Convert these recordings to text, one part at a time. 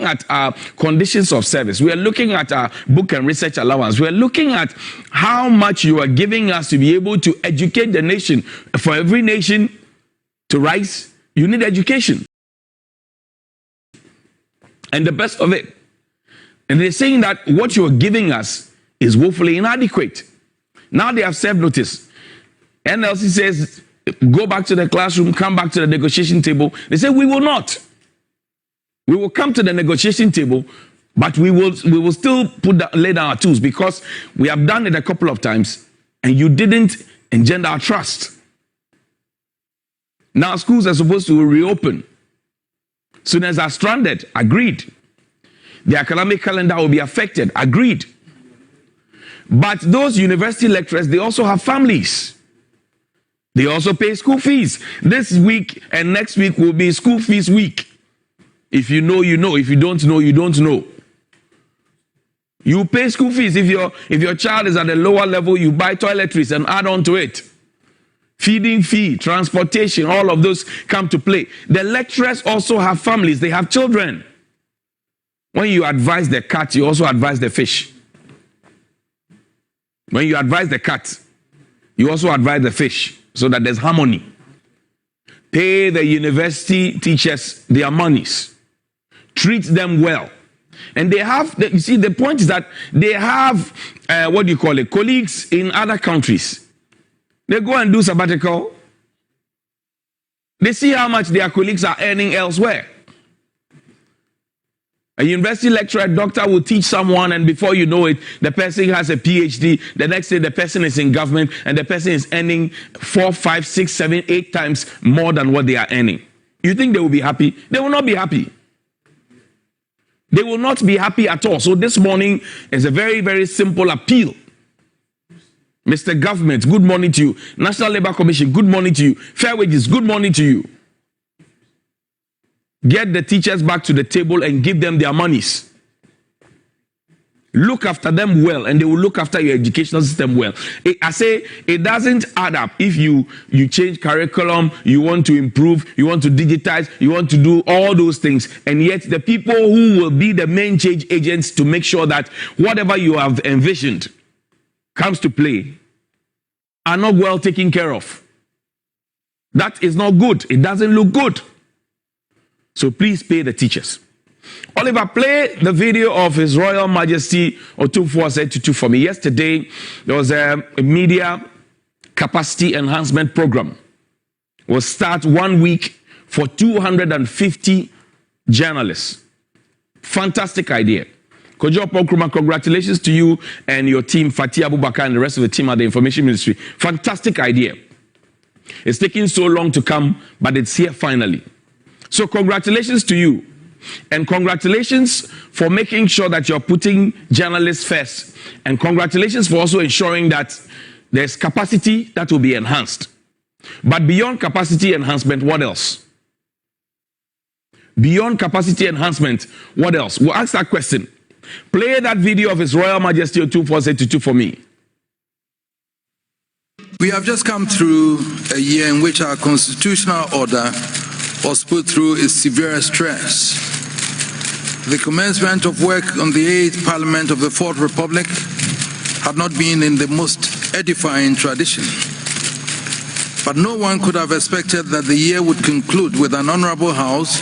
at our conditions of service. We are looking at our book and research allowance. We are looking at how much you are giving us to be able to educate the nation. For every nation to rise, you need education. And the best of it. And they're saying that what you're giving us is woefully inadequate. Now they have served notice. NLC says, go back to the classroom, come back to the negotiation table. They say, we will not. We will come to the negotiation table, but we will still lay down our tools, because we have done it a couple of times and you didn't engender our trust. Now schools are supposed to reopen. Students are stranded. Agreed. The academic calendar will be affected. Agreed. But those university lecturers, they also have families. They also pay school fees. This week and next week will be school fees week. If you know, you know. If you don't know, you don't know. You pay school fees. If your child is at a lower level, you buy toiletries and add on to it. Feeding fee, transportation, all of those come to play. The lecturers also have families. They have children. When you advise the cat, you also advise the fish. When you advise the cat, you also advise the fish, so that there's harmony. Pay the university teachers their monies. Treat them well. And they have, you see, the point is that they have, colleagues in other countries. They go and do sabbatical. They see how much their colleagues are earning elsewhere. A university lecturer, doctor will teach someone, and before you know it, the person has a PhD. The next day, the person is in government, and the person is earning 4, 5, 6, 7, 8 times more than what they are earning. You think they will be happy? They will not be happy. They will not be happy at all. So this morning is a very, very simple appeal. Mr. Government, good morning to you. National Labour Commission, good morning to you. Fair Wages, good morning to you. Get the teachers back to the table and give them their monies. Look after them well, and they will look after your educational system well. I say it doesn't add up if you change curriculum, you want to improve, you want to digitize, you want to do all those things, and yet the people who will be the main change agents to make sure that whatever you have envisioned comes to play are not well taken care of. That is not good. It doesn't look good. So please pay the teachers. Oliver, play the video of His Royal Majesty Otumfuo Osei Tutu for me. Yesterday, there was a media capacity enhancement program. It will start 1 week for 250 journalists. Fantastic idea. Kojo Pokruma, congratulations to you and your team, Fatih Abubakar and the rest of the team at the Information Ministry. Fantastic idea. It's taking so long to come, but it's here finally. So congratulations to you. And congratulations for making sure that you're putting journalists first. And congratulations for also ensuring that there's capacity that will be enhanced. But beyond capacity enhancement, what else? Beyond capacity enhancement, what else? We'll ask that question. Play that video of His Royal Majesty Otumfuo Osei Tutu for me. We have just come through a year in which our constitutional order was put through a severe stress. The commencement of work on the 8th Parliament of the 4th Republic had not been in the most edifying tradition. But no one could have expected that the year would conclude with an honorable House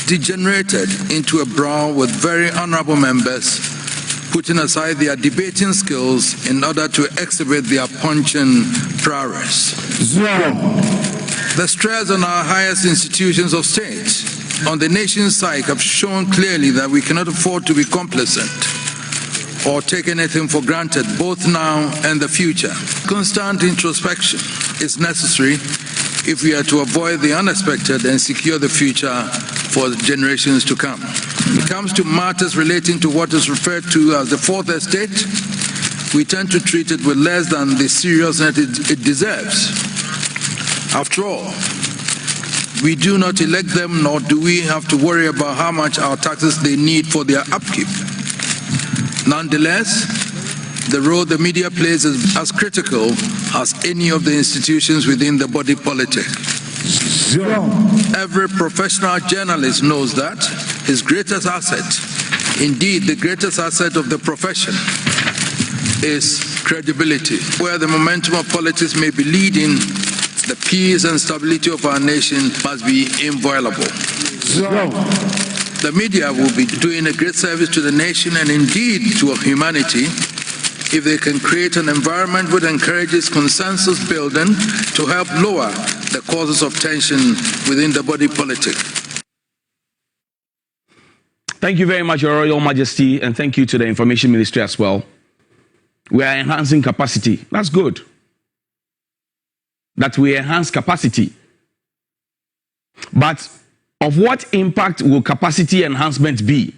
degenerated into a brawl with very honorable members putting aside their debating skills in order to exhibit their punching prowess. The stress on our highest institutions of state, on the nation's side, have shown clearly that we cannot afford to be complacent or take anything for granted, both now and the future. Constant introspection is necessary if we are to avoid the unexpected and secure the future for the generations to come. When it comes to matters relating to what is referred to as the Fourth Estate, we tend to treat it with less than the seriousness it deserves. After all, we do not elect them, nor do we have to worry about how much our taxes they need for their upkeep. Nonetheless, the role the media plays is as critical as any of the institutions within the body politic. Every professional journalist knows that, his greatest asset, indeed the greatest asset of the profession, is credibility. Where the momentum of politics may be leading, the peace and stability of our nation must be inviolable. The media will be doing a great service to the nation and indeed to humanity if they can create an environment which encourages consensus building to help lower the causes of tension within the body politic. Thank you very much, Your Royal Majesty, and thank you to the Information Ministry as well. We are enhancing capacity. That's good. That we enhance capacity. But of what impact will capacity enhancement be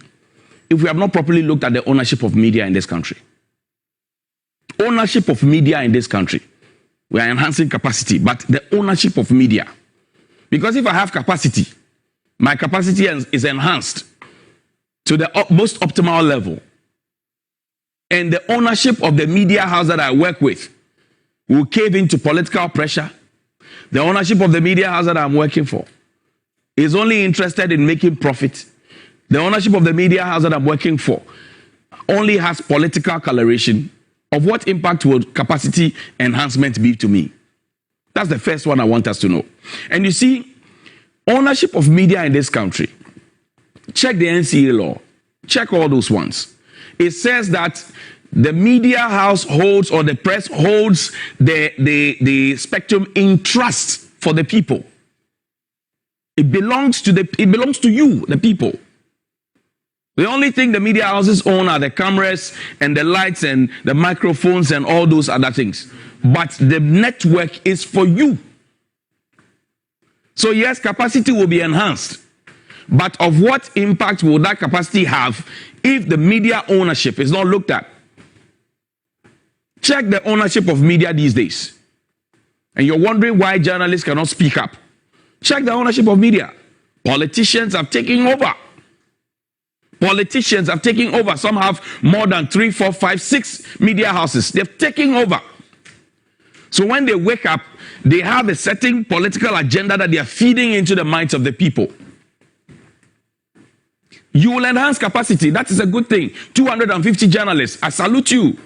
if we have not properly looked at the ownership of media in this country? Ownership of media in this country. We are enhancing capacity, but the ownership of media. Because if I have capacity, my capacity is enhanced to the most optimal level. And the ownership of the media house that I work with will cave into political pressure. The ownership of the media house that I'm working for is only interested in making profit. The ownership of the media house that I'm working for only has political coloration. Of what impact will capacity enhancement be to me? That's the first one I want us to know. And you see, ownership of media in this country, check the NCA law, check all those ones. It says that the media house holds, or the press holds, the spectrum in trust for the people. It belongs to you, the people. The only thing the media houses own are the cameras and the lights and the microphones and all those other things. But the network is for you. So yes, capacity will be enhanced. But of what impact will that capacity have if the media ownership is not looked at? Check the ownership of media these days. And you're wondering why journalists cannot speak up. Check the ownership of media. Politicians have taken over. Politicians have taken over. Some have more than 3, 4, 5, 6 media houses. They've taken over. So when they wake up, they have a certain political agenda that they are feeding into the minds of the people. You will enhance capacity. That is a good thing. 250 journalists. I salute you.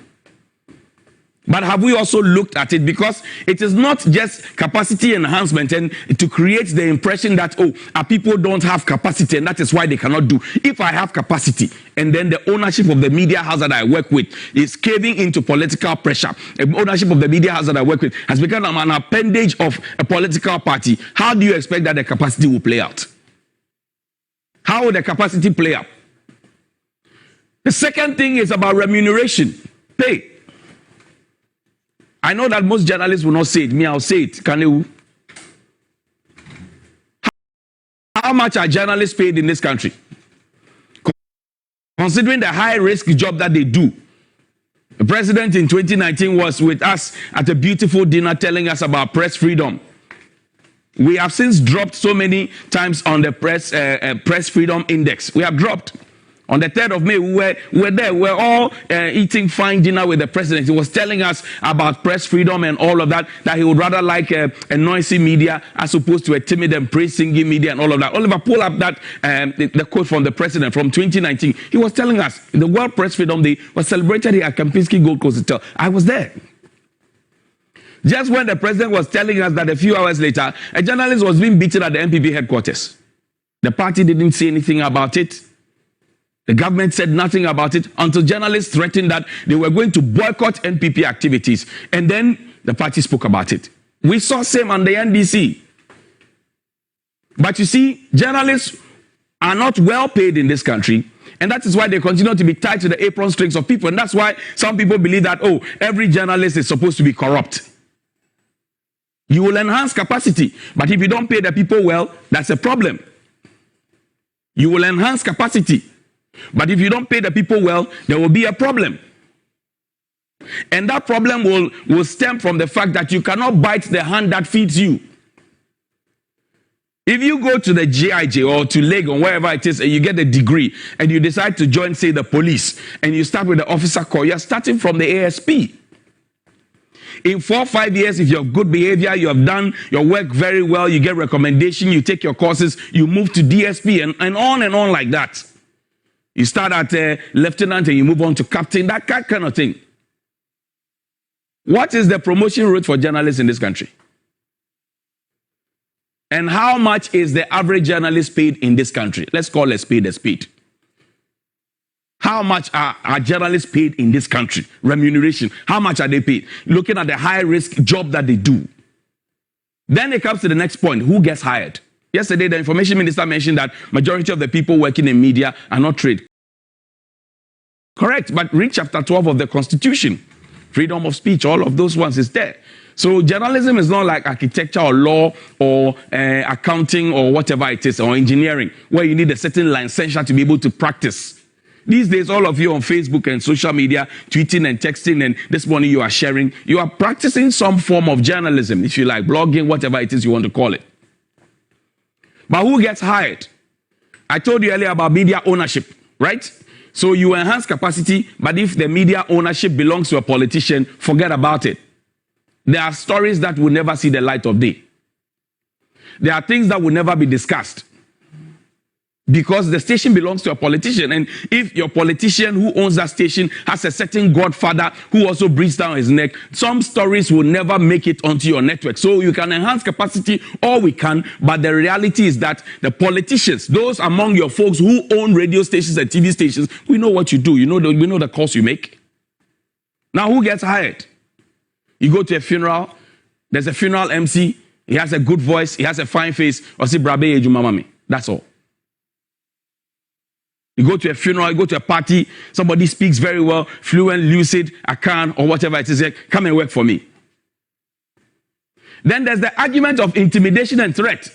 But have we also looked at it? Because it is not just capacity enhancement and to create the impression that, oh, our people don't have capacity and that is why they cannot do. If I have capacity and then the ownership of the media house that I work with is caving into political pressure, the ownership of the media house that I work with has become an appendage of a political party, how do you expect that the capacity will play out? How will the capacity play out? The second thing is about remuneration, pay. I know that most journalists will not say it. Me, I'll say it. Can you? How much are journalists paid in this country? Considering the high-risk job that they do. The president in 2019 was with us at a beautiful dinner telling us about press freedom. We have since dropped so many times on the press freedom index. We have dropped. On the 3rd of May, we were there. We were all eating fine dinner with the president. He was telling us about press freedom and all of that, that he would rather like a noisy media as opposed to a timid and praise-singing media and all of that. Oliver, pull up that the quote from the president from 2019. He was telling us the World Press Freedom Day was celebrated here at Kempinski Gold Coast Hotel. I was there. Just when the president was telling us that a few hours later, a journalist was being beaten at the NPP headquarters. The party didn't say anything about it. The government said nothing about it until journalists threatened that they were going to boycott NPP activities. And then the party spoke about it. We saw same on the NDC. But you see, journalists are not well paid in this country. And that is why they continue to be tied to the apron strings of people. And that's why some people believe that, oh, every journalist is supposed to be corrupt. You will enhance capacity. But if you don't pay the people well, that's a problem. You will enhance capacity. But if you don't pay the people well, there will be a problem. And that problem will stem from the fact that you cannot bite the hand that feeds you. If you go to the GIJ or to Legon, wherever it is, and you get a degree, and you decide to join, say, the police, and you start with the officer corps, you're starting from the ASP. In 4 or 5 years, if you have good behavior, you have done your work very well, you get recommendation, you take your courses, you move to DSP and on like that. You start at lieutenant and you move on to captain, that kind of thing. What is the promotion rate for journalists in this country? And how much is the average journalist paid in this country? Let's call a spade a spade. How much are journalists paid in this country? Remuneration. How much are they paid? Looking at the high-risk job that they do. Then it comes to the next point. Who gets hired? Yesterday, the information minister mentioned that majority of the people working in media are not trained. Correct, but read chapter 12 of the Constitution. Freedom of speech, all of those ones is there. So journalism is not like architecture or law or accounting or whatever it is, or engineering, where you need a certain licensure to be able to practice. These days, all of you on Facebook and social media, tweeting and texting, and this morning you are sharing, you are practicing some form of journalism, if you like, blogging, whatever it is you want to call it. But who gets hired? I told you earlier about media ownership, right? So you enhance capacity, but if the media ownership belongs to a politician, forget about it. There are stories that will never see the light of day. There are things that will never be discussed because the station belongs to a politician. And if your politician who owns that station has a certain godfather who also breathes down his neck, some stories will never make it onto your network. So you can enhance capacity all we can, but the reality is that the politicians, those among your folks who own radio stations and TV stations, we know what you do. We know the calls you make. Now, who gets hired? You go to a funeral, there's a funeral MC, he has a good voice, he has a fine face, or say, Brabe Ejumamami. That's all. You go to a funeral, you go to a party, somebody speaks very well, fluent, lucid, Akan, or whatever it is, like, come and work for me. Then there's the argument of intimidation and threat.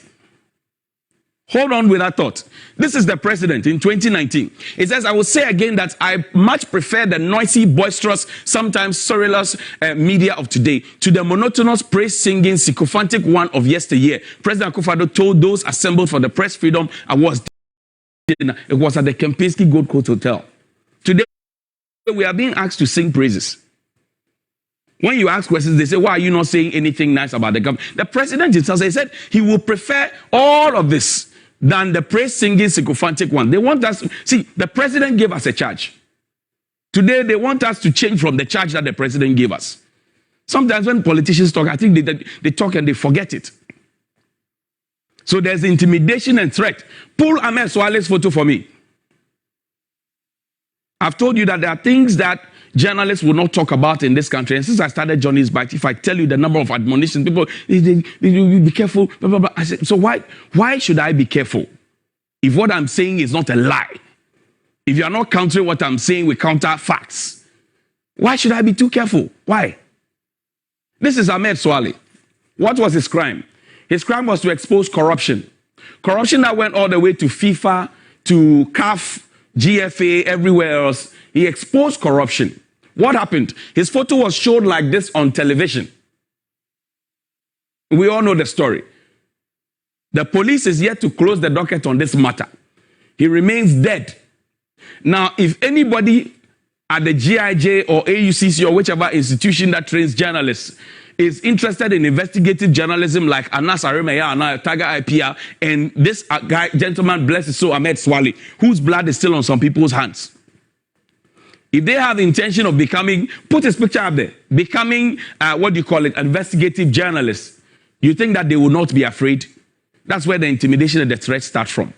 Hold on with that thought. This is the president in 2019. It says, I will say again that I much prefer the noisy, boisterous, sometimes scurrilous media of today to the monotonous, praise-singing, sycophantic one of yesteryear. President Akufo-Addo told those assembled for the Press Freedom Awards. It was at the Kempinski Gold Coast Hotel. Today, we are being asked to sing praises. When you ask questions, they say, why are you not saying anything nice about the government? The president himself said he will prefer all of this than the praise-singing, sycophantic one. They want us, see, the president gave us a charge. Today, they want us to change from the charge that the president gave us. Sometimes when politicians talk, I think they talk and they forget it. So there's intimidation and threat. Pull Ahmed Swale's photo for me. I've told you that there are things that journalists will not talk about in this country. And since I started Johnny's Bite, if I tell you the number of admonitions, people, be careful, blah, blah, blah. I said, so why should I be careful? If what I'm saying is not a lie, if you are not countering what I'm saying with counter facts, why should I be too careful? Why? This is Ahmed Swale. What was his crime? His crime was to expose corruption. Corruption that went all the way to FIFA, to CAF, GFA, everywhere else. He exposed corruption. What happened? His photo was shown like this on television. We all know the story. The police is yet to close the docket on this matter. He remains dead. Now, if anybody at the GIJ or AUCC or whichever institution that trains journalists is interested in investigative journalism like Anas Aremeya, Taga IPR, and this gentleman, bless his soul, Ahmed Swale, whose blood is still on some people's hands. If they have the intention of becoming, put his picture up there, becoming, investigative journalists, you think that they will not be afraid? That's where the intimidation and the threat start from.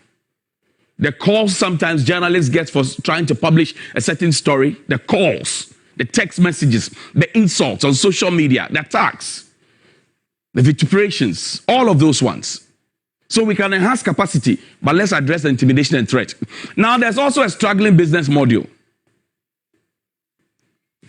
The calls sometimes journalists get for trying to publish a certain story, the calls, the text messages, the insults on social media, the attacks, the vituperations, all of those ones. So we can enhance capacity, but let's address the intimidation and threat. Now, there's also a struggling business model.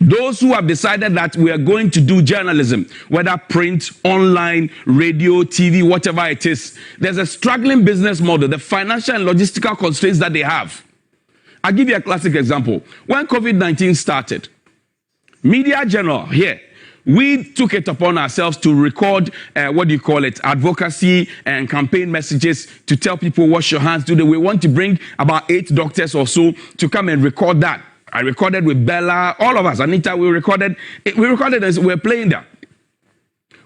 Those who have decided that we are going to do journalism, whether print, online, radio, TV, whatever it is, there's a struggling business model, the financial and logistical constraints that they have. I'll give you a classic example. When COVID-19 started, Media General here, we took it upon ourselves to record, advocacy and campaign messages to tell people, wash your hands, we want to bring about 8 doctors or so to come and record that. I recorded with Bella, all of us, Anita, we recorded as we're playing that.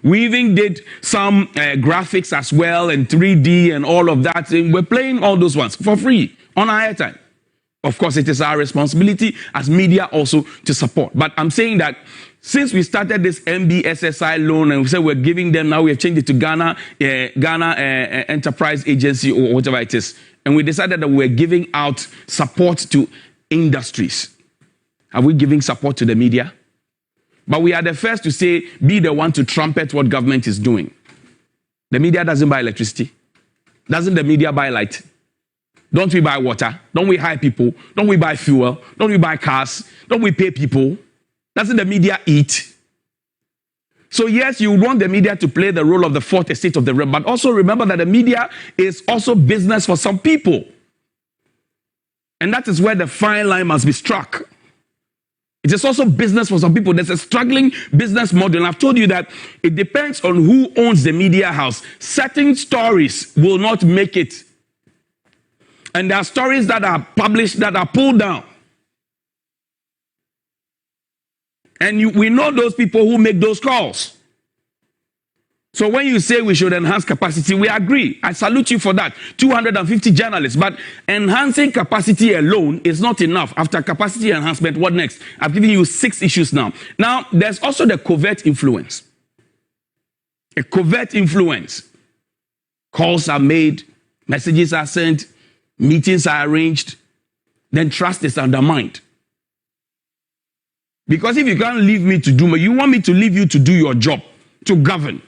We even did some graphics as well and 3D and all of that. And we're playing all those ones for free on our airtime. Of course, it is our responsibility as media also to support. But I'm saying that since we started this MBSSI loan and we said we're giving them, now we have changed it to Ghana Enterprise Agency or whatever it is. And we decided that we're giving out support to industries. Are we giving support to the media? But we are the first to say, be the one to trumpet what government is doing. The media doesn't buy electricity. Doesn't the media buy light? Don't we buy water? Don't we hire people? Don't we buy fuel? Don't we buy cars? Don't we pay people? Doesn't the media eat? So yes, you want the media to play the role of the fourth estate of the realm, but also remember that the media is also business for some people. And that is where the fine line must be struck. It is also business for some people. There's a struggling business model. And I've told you that it depends on who owns the media house. Certain stories will not make it. And there are stories that are published that are pulled down. And we know those people who make those calls. So when you say we should enhance capacity, we agree. I salute you for that. 250 journalists. But enhancing capacity alone is not enough. After capacity enhancement, what next? I've given you 6 issues now. Now, there's also the covert influence. A covert influence. Calls are made, messages are sent, meetings are arranged, then trust is undermined. Because if you can't leave me to do, you want me to leave you to do your job, to govern.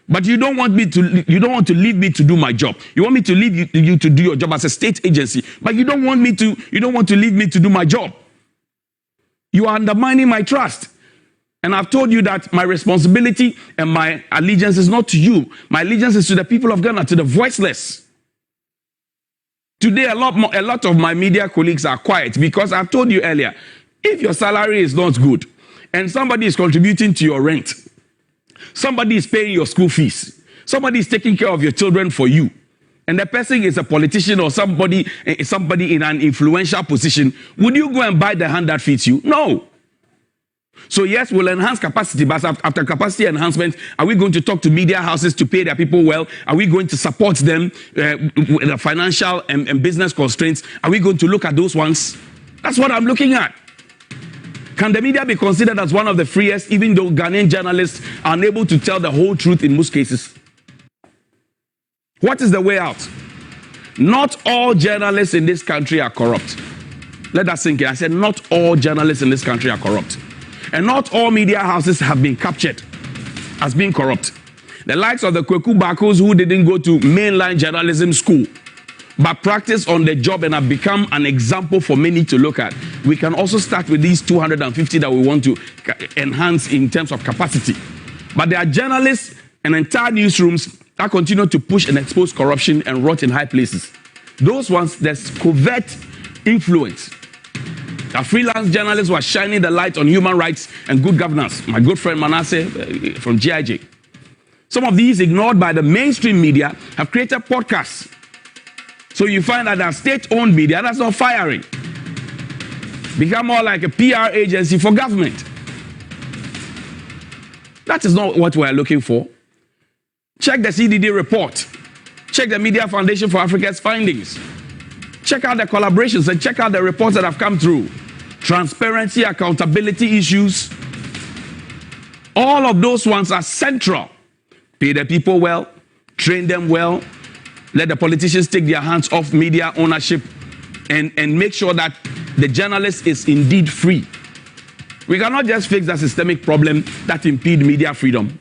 But you don't want to leave me to do my job. You want me to leave you to do your job as a state agency, but you don't want to leave me to do my job. You are undermining my trust. And I've told you that my responsibility and my allegiance is not to you. My allegiance is to the people of Ghana, to the voiceless. Today, a lot of my media colleagues are quiet because I've told you earlier, if your salary is not good and somebody is contributing to your rent, somebody is paying your school fees, somebody is taking care of your children for you, and the person is a politician or somebody in an influential position, would you go and buy the hand that fits you? No. So yes, we'll enhance capacity, but after capacity enhancement, are we going to talk to media houses to pay their people well? Are we going to support them with the financial and business constraints? Are we going to look at those ones? That's what I'm looking at. Can the media be considered as one of the freest, even though Ghanaian journalists are unable to tell the whole truth in most cases? What is the way out? Not all journalists in this country are corrupt. Let that sink in. I said not all journalists in this country are corrupt. And not all media houses have been captured as being corrupt. The likes of the Kweku Bakos who didn't go to mainline journalism school, but practice on the job and have become an example for many to look at. We can also start with these 250 that we want to enhance in terms of capacity. But there are journalists and entire newsrooms that continue to push and expose corruption and rot in high places. Those ones, there's covert influence. The freelance journalists were shining the light on human rights and good governance. My good friend Manasseh from GIJ. Some of these, ignored by the mainstream media, have created podcasts. So you find that a state-owned media that's not firing. Become more like a PR agency for government. That is not what we're looking for. Check the CDD report. Check the Media Foundation for Africa's findings. Check out the collaborations and check out the reports that have come through. Transparency, accountability issues. All of those ones are central. Pay the people well, train them well, let the politicians take their hands off media ownership and make sure that the journalist is indeed free. We cannot just fix that systemic problem that impede media freedom.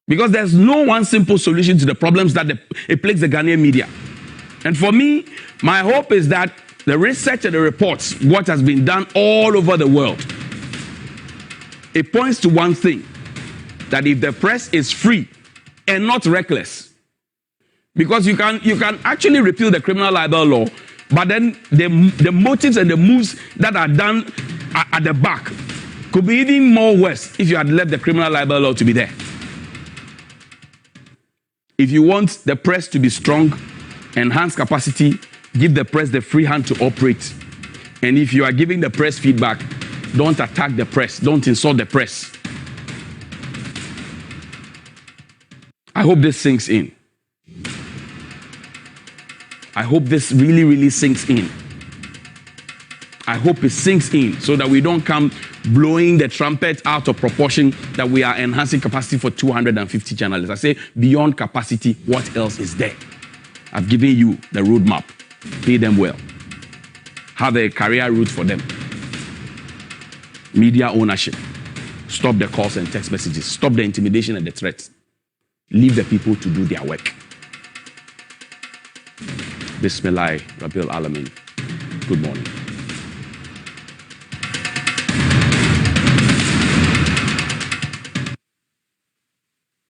Because there's no one simple solution to the problems that it plagues the Ghanaian media. And for me, my hope is that the research and the reports, what has been done all over the world, it points to one thing, that if the press is free and not reckless, because you can actually repeal the criminal libel law, but then the motives and the moves that are done at the back could be even more worse if you had left the criminal libel law to be there. If you want the press to be strong, enhance capacity, give the press the free hand to operate. And if you are giving the press feedback, don't attack the press, don't insult the press. I hope this sinks in. I hope this really, really sinks in. I hope it sinks in so that we don't come blowing the trumpet out of proportion that we are enhancing capacity for 250 journalists. I say beyond capacity, what else is there? I've given you the roadmap. Pay them well. Have a career route for them. Media ownership. Stop the calls and text messages. Stop the intimidation and the threats. Leave the people to do their work. Bismillah, Rabbil Alamin. Good morning.